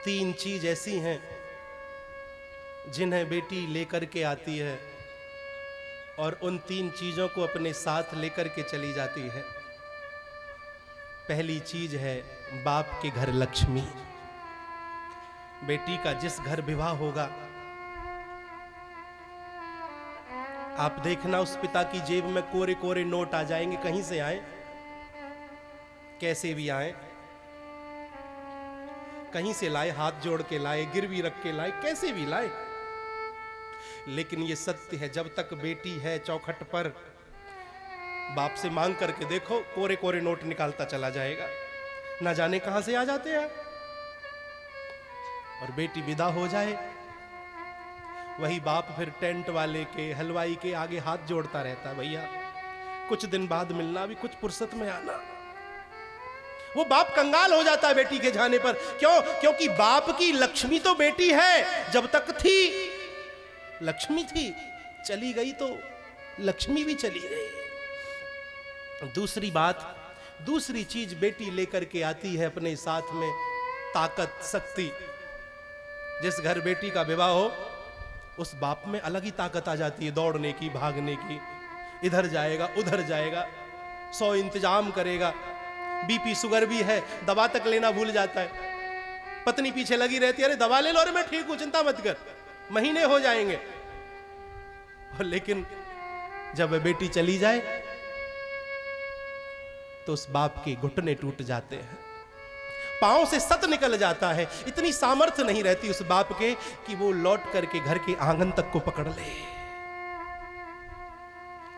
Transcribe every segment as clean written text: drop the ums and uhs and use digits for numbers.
तीन चीज ऐसी हैं जिन्हें बेटी लेकर के आती है और उन तीन चीजों को अपने साथ लेकर के चली जाती है। पहली चीज है बाप के घर लक्ष्मी। बेटी का जिस घर विवाह होगा, आप देखना उस पिता की जेब में कोरे कोरे नोट आ जाएंगे, कहीं से आए, कैसे भी आए, कहीं से लाए, हाथ जोड़ के लाए, गिरवी रख के लाए, कैसे भी लाए। लेकिन ये सत्य है, जब तक बेटी है चौखट पर, बाप से मांग करके देखो, कोरे कोरे नोट निकालता चला जाएगा, ना जाने कहां से आ जाते हैं। और बेटी विदा हो जाए, वही बाप फिर टेंट वाले के, हलवाई के आगे हाथ जोड़ता रहता, भैया कुछ दिन बाद मिलना, अभी कुछ फुर्सत में आना। वो बाप कंगाल हो जाता है बेटी के जाने पर। क्यों? क्योंकि बाप की लक्ष्मी तो बेटी है, जब तक थी लक्ष्मी थी, चली गई तो लक्ष्मी भी चली गई। दूसरी बात, दूसरी चीज बेटी लेकर के आती है अपने साथ में ताकत, शक्ति। जिस घर बेटी का विवाह हो, उस बाप में अलग ही ताकत आ जाती है, दौड़ने की, भागने की। इधर जाएगा, उधर जाएगा, 100 इंतजाम करेगा। बीपी शुगर भी है, दवा तक लेना भूल जाता है। पत्नी पीछे लगी रहती है, अरे दवा ले लो, अरे मैं ठीक हूं, चिंता मत कर, महीने हो जाएंगे। और लेकिन जब बेटी चली जाए तो उस बाप के घुटने टूट जाते हैं, पांव से सत निकल जाता है। इतनी सामर्थ्य नहीं रहती उस बाप के कि वो लौट करके घर के आंगन तक को पकड़ ले,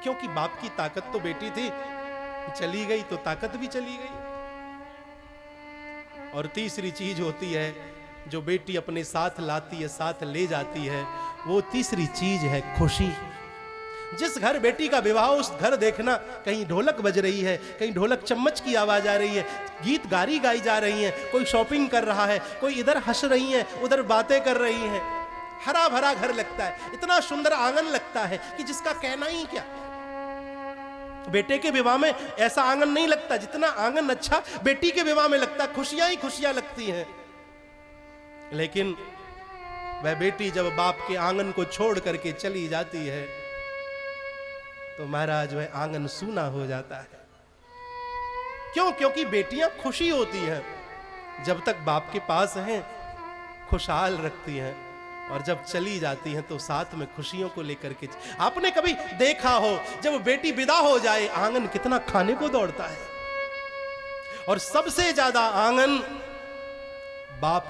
क्योंकि बाप की ताकत तो बेटी थी, चली गई तो ताकत भी चली गई। और तीसरी चीज होती है जो बेटी अपने साथ लाती है, साथ ले जाती है, वो तीसरी चीज है खुशी। जिस घर बेटी का विवाह, उस घर देखना, कहीं ढोलक बज रही है, कहीं ढोलक चम्मच की आवाज आ रही है, गीत गारी गाई जा रही है, कोई शॉपिंग कर रहा है, कोई इधर हंस रही है, उधर बातें कर रही हैं। हरा भरा घर लगता है, इतना सुंदर आंगन लगता है कि जिसका कहना ही क्या। बेटे के विवाह में ऐसा आंगन नहीं लगता जितना आंगन अच्छा बेटी के विवाह में लगता है, खुशियां ही खुशियां लगती हैं। लेकिन वह बेटी जब बाप के आंगन को छोड़ करके चली जाती है तो महाराज वह आंगन सूना हो जाता है। क्यों? क्योंकि बेटियां खुशी होती हैं, जब तक बाप के पास हैं खुशहाल रखती हैं, और जब चली जाती हैं तो साथ में खुशियों को लेकर के। आपने कभी देखा हो जब बेटी विदा हो जाए, आंगन कितना खाने को दौड़ता है, और सबसे ज्यादा आंगन बाप